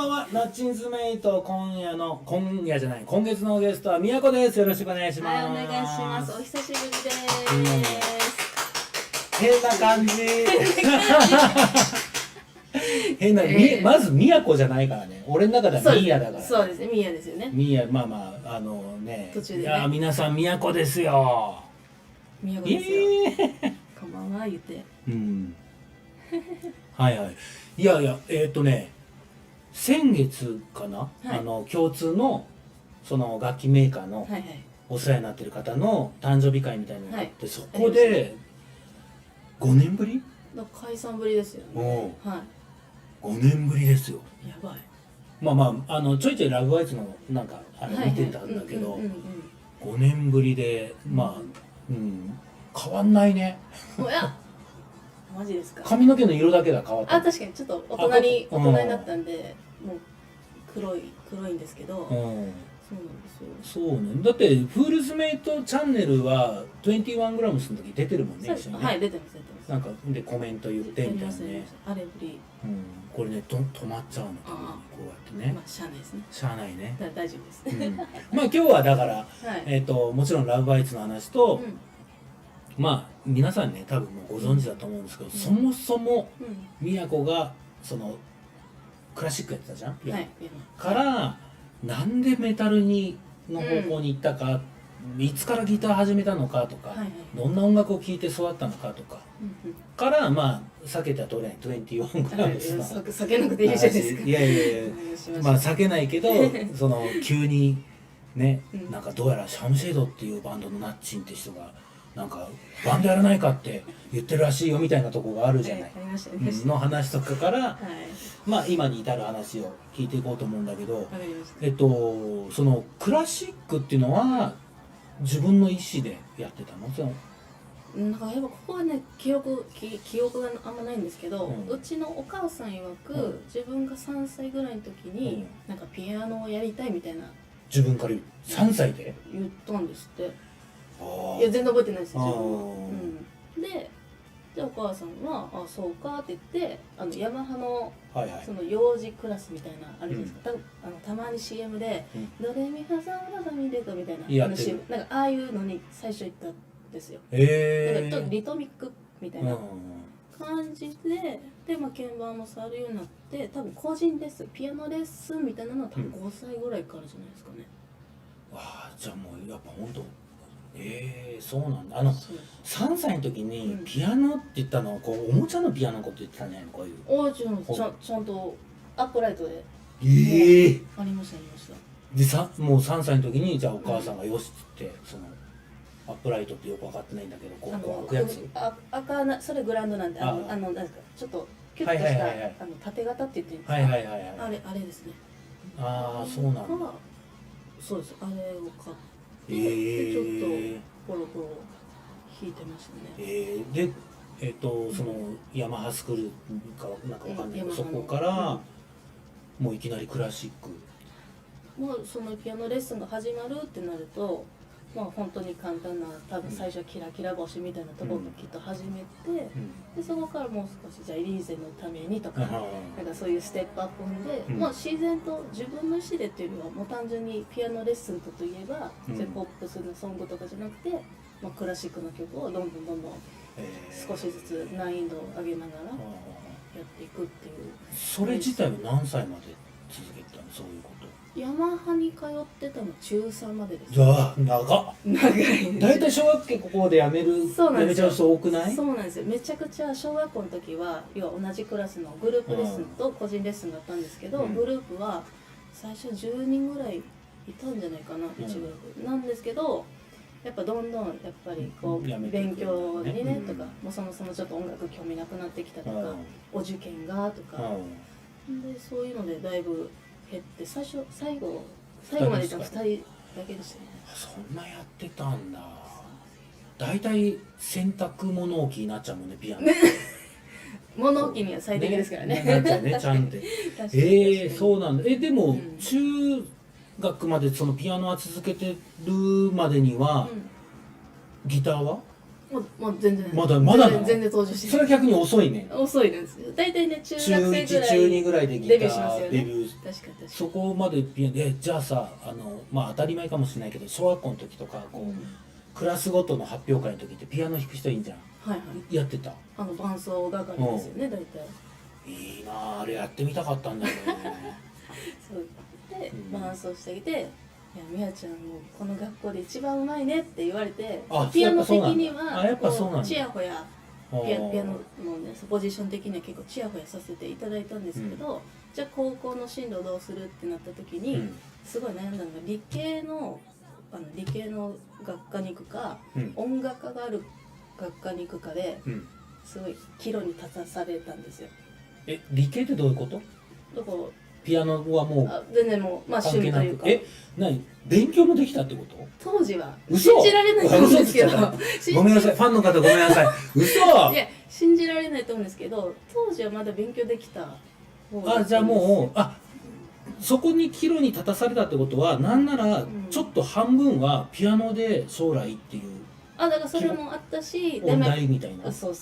んは、ナッチンズメイト、今月のゲストはみやこです。よろしくお願いします。はい、お願いします。お久しぶりです。変な感じ。変な、まずみやこじゃないからね。俺の中ではみやだから。そうですね、みやですよね。みや、まあまあ、途中でね。いや、皆さんみやこですよ。みやこですよ。こんばんは、言って。うん。はいはい。いやいや、先月かな、はい、共通のその楽器メーカーのお世話になってる方の誕生日会みたいなのがあって、はい、そこで5年ぶり解散ぶりですよね。はい、5年ぶりですよ。やばい。まあまあ、ちょいちょいラブワイズのなんか見てたんだけど、5年ぶりで、まあ、うん、変わんないね。いやマジですか。髪の毛の色だけが変わった。あ、確かにちょっと大人になったんで、もう黒いんですけど、そうなんですよ。そうね。だってフールズメイトチャンネルは21グラムスの時出てるもんね。一緒にね。はい、出てます。なんかでコメント言ってみたいなね。あれぶり。これね、止まっちゃうの。こうやってね。まあしゃあないですね。しゃあないね。大丈夫です。まあ今日はだからもちろんラブバイツの話と。まあ皆さんね多分もうご存知だと思うんですけど、そもそもみやこがそのクラシックやってたじゃん、ピアノからなんでメタルの方向に行ったか、いつからギター始めたのかとか、どんな音楽を聴いて育ったのかとかからまあ避けては通れない21グラムスの避けなくていいじゃないですか。いやまあ避けないけどその急にねなんかどうやらシャムシェードっていうバンドのナッチンって人がなんかバンドやらないかって言ってるらしいよみたいなとこがあるじゃない、の話とかから、まあ今に至る話を聞いていこうと思うんだけど、そのクラシックっていうのは自分の意思でやってたの？なんかやっぱここはね記憶があんまないんですけど、うちのお母さん曰く、自分が3歳ぐらいの時に、なんかピアノをやりたいみたいな自分から3歳で言ったんですって。いや全然覚えてないですよ自分は。でお母さんは「あそうか」って言ってヤマハのその幼児クラスみたいなあれですか、たまに CM で「ドレミファソラファミレド」みたいなCMなんかああいうのに最初行ったんですよ。なんかちょっとリトミックみたいな感じでまあ鍵盤も触るようになって多分個人レッスンピアノレッスンみたいなのは多分5歳ぐらいからじゃないですかね。わあじゃあもうやっぱ本当そうなんだ。3歳の時にピアノって言ったのはこうおもちゃのピアノのこと言ってたんじゃないの？こういうちゃんとアップライトでありましたでもう3歳の時にじゃあお母さんがよしっつってそのアップライトってよく分かってないんだけどこう開くやつそれグラウンドなんでなんですかちょっとキュッとした縦型って言っていいんですか？あれですね。ああそうなんだ。そうです。あれを買ってちょっとポロポロ弾いてましたね。でそのヤマハスクールかなんかわかんないけどそこからもういきなりクラシックもうそのピアノレッスンが始まるってなるとまあ本当に簡単な多分最初はキラキラ星みたいなところがきっと始めて、でそこからもう少しじゃあエリーゼのためにとかなんかそういうステップアップで、まあ自然と自分の意思でっていうよりはもう単純にピアノレッスンといえば、ポップスのソングとかじゃなくて、まあ、クラシックの曲をどんどん少しずつ難易度を上げながらやっていくっていう。それ自体は何歳まで続けてたの？そういうこと。ヤマハに通ってたの中3までです。じゃあ長い。大体小学校ここで辞めちゃう人多くない？そうなんですよ。めちゃくちゃ小学校の時は要は同じクラスのグループレッスンと個人レッスンがあったんですけど、グループは最初10人ぐらいいたんじゃないかな、1グループなんですけど、やっぱどんどんやっぱりこう勉強にねとか、もうそもそもちょっと音楽興味なくなってきたとか、お受験がとかでそういうのでだいぶ減って最後までいた2人だけでしたね。そんなやってたんだ。大体洗濯物置になっちゃうもんねピアノ。物置には最適ですからね。なっちゃうねちゃんって。そうなんだ。でも中学までそのピアノは続けてるまでにはギターは？もう全然まだなの？全然登場してない。それは逆に遅いね。遅いですよ。大体ね中学生ぐらい中2ぐらいでギターデビューしますよね。デビュー。確かに。そこまでピアノじゃあさまあ当たり前かもしれないけど小学校の時とかこう、クラスごとの発表会の時ってピアノ弾く人いいんじゃん。はいはい。やってた。伴奏係ですよね大体。いいなあ、あれやってみたかったんだよね。そうで伴奏してきて、いやみやちゃんもこの学校で一番うまいねって言われて、ピアノ的にはチヤホヤピアノのねポジション的には結構チヤホヤさせていただいたんですけど、じゃあ高校の進路どうするってなった時に、すごい悩んだのが理系の学科に行くか、音楽科がある学科に行くかで、すごい岐路に立たされたんですよ。理系ってどういうこと？だからピアノはもう全然もう趣味というか。何勉強もできたってこと？当時は信じられないと思うんですけどごめんなさい、ファンの方ごめんなさい。嘘。いや信じられないと思うんですけど、当時はまだ勉強できた方が。じゃあもうそこに岐路に立たされたってことは、なんならちょっと半分はピアノで将来っていうだからそれもあったし、音大みたいな。そのパ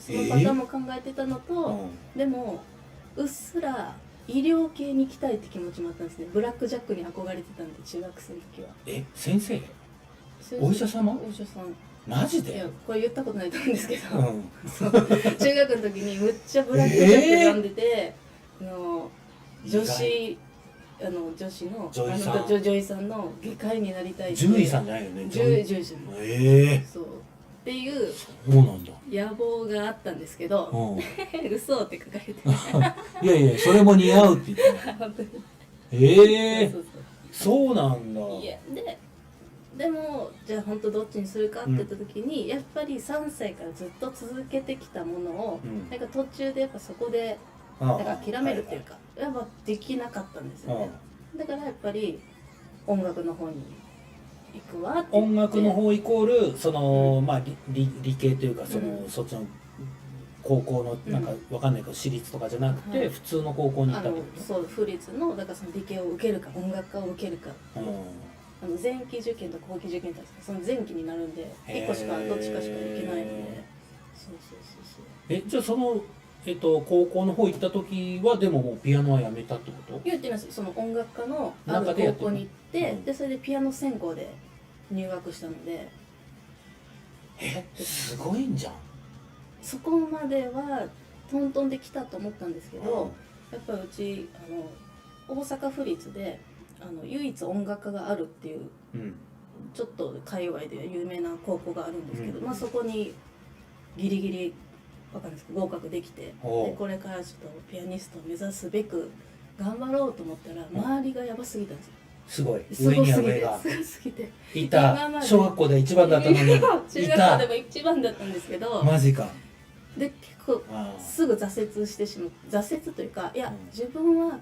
ターンも考えてたのと、でもうっすら医療系に行きたいって気持ちもあったんですね。ブラックジャックに憧れてたんで中学生の時は。先生？お医者様？お医者さん。マジで？いやこれ言ったことないと思うんですけど、中学の時にむっちゃブラックジャック読んでて、女子の女医さんの外科医になりたいって。獣医さんじゃないよね。獣医さん。そうっていう野望があったんですけど、嘘って書かれていやいやそれも似合うって言って本当にそうなんだ。いやでもじゃあ本当どっちにするかって言った時に、やっぱり3歳からずっと続けてきたものを、なんか途中でやっぱそこでなんか諦めるっていうか、やっぱできなかったんですよね。だからやっぱり音楽の方に行くわって言って。音楽の方イコールその、まあ理系というかそっちの高校のなんかわかんないけど私立とかじゃなくて、普通の高校に行ったってこと？そう府立のだからその理系を受けるか音楽科を受けるか、前期受験と後期受験とかその前期になるんで1個しかどっちかしか行けないので。そうじゃあその高校の方行った時はでももうピアノはやめたってこと？言ってないです。その音楽科のある高校に行って、でそれでピアノ専攻で入学したので。すごいんじゃん。そこまではトントンできたと思ったんですけど、やっぱりうち大阪府立で唯一音楽科があるっていう、ちょっと界隈で有名な高校があるんですけど、そこにギリギリわかんないですけど合格できて、でこれからちょっとピアニストを目指すべく頑張ろうと思ったら周りがやばすぎたんですよ。すごい上には上がすごすぎていた。小学校で一番だったのに中学校でも一番だったんですけど。マジか。で結構すぐ挫折してしまう。挫折というか、いや自分は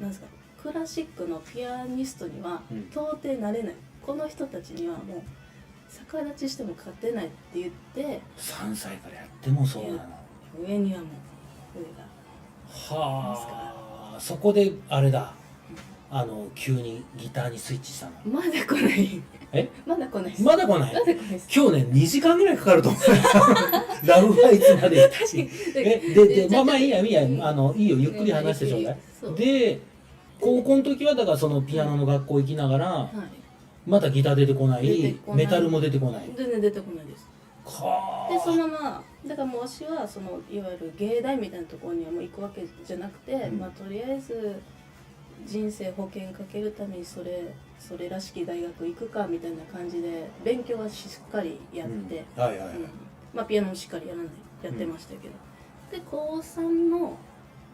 なんですかクラシックのピアニストには到底なれない、この人たちにはもう逆立ちしても勝てないって言って。3歳からやってもそうなの？上にはもう上がはあ。そこであれだ、急にギターにスイッチしたの？まだ来ない。まだ来ないです。まだ来ない。今日ね2時間ぐらいかかると思う。ラブファイツまで。確かに。でまあいいやいいよゆっくり話してちょうだい。で高校の時はだからそのピアノの学校行きながら、まだギター出てこない、メタルも出てこない。全然出てこないです。でそのままだからもう私はそのいわゆる芸大みたいなところにはもう行くわけじゃなくて、まあとりあえず人生保険かけるためにそれらしき大学行くかみたいな感じで勉強はしっかりやって、まあピアノもしっかりやってましたけど、で高3の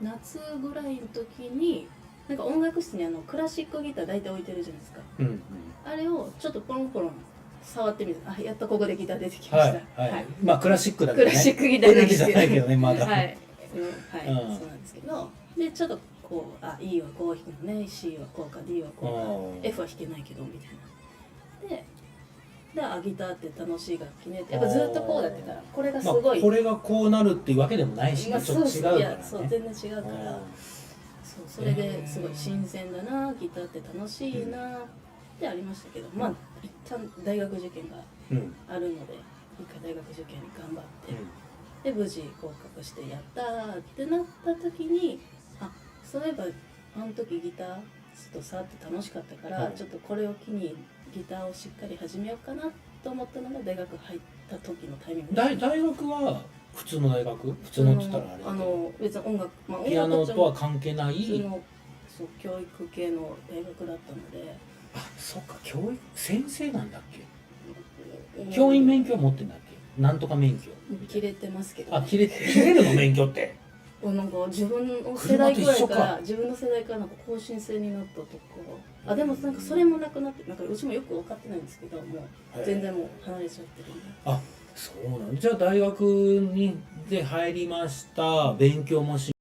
夏ぐらいの時になんか音楽室にクラシックギター大体置いてるじゃないですか、あれをちょっとポロンポロン触ってみる。やっとここでギター出てきました。まあクラシックだけどね。クラシックギターなんですけど。ないけどねまだ。そうなんですけど、でちょっとこうE はこう弾くのね、C はこうか D はこうか F は弾けないけどみたいな。でギターって楽しい楽器ねってやっぱずっとこうだってからこれがすごい。これがこうなるっていうわけでもないし、ちょっと違うからね。そう全然違うから。それですごい新鮮だな、ギターって楽しいなってありましたけど、まあ一旦大学受験があるので、大学受験に頑張って、で無事合格してやったーってなった時に、あ、そういえばあの時ギターちょっと触って楽しかったから、ちょっとこれを機にギターをしっかり始めようかなと思ったのが大学入った時のタイミングです。大学は普通の大学？普通のって言ったらあれだけど、別に音楽、ピアノとは関係ない普通のそう教育系の大学だったので。あ、そっか、先生なんだっけ？教員免許は持ってんだっけ？なんとか免許切れてますけど、ね、あ、切れるの免許ってなんか自分の世代くらいからなんか更新制になったとか、あ、でもなんかそれもなくなって、なんかうちもよく分かってないんですけど、もう全然もう離れちゃってるんで。あ、そうなんじゃあ大学にで入りました、勉強もし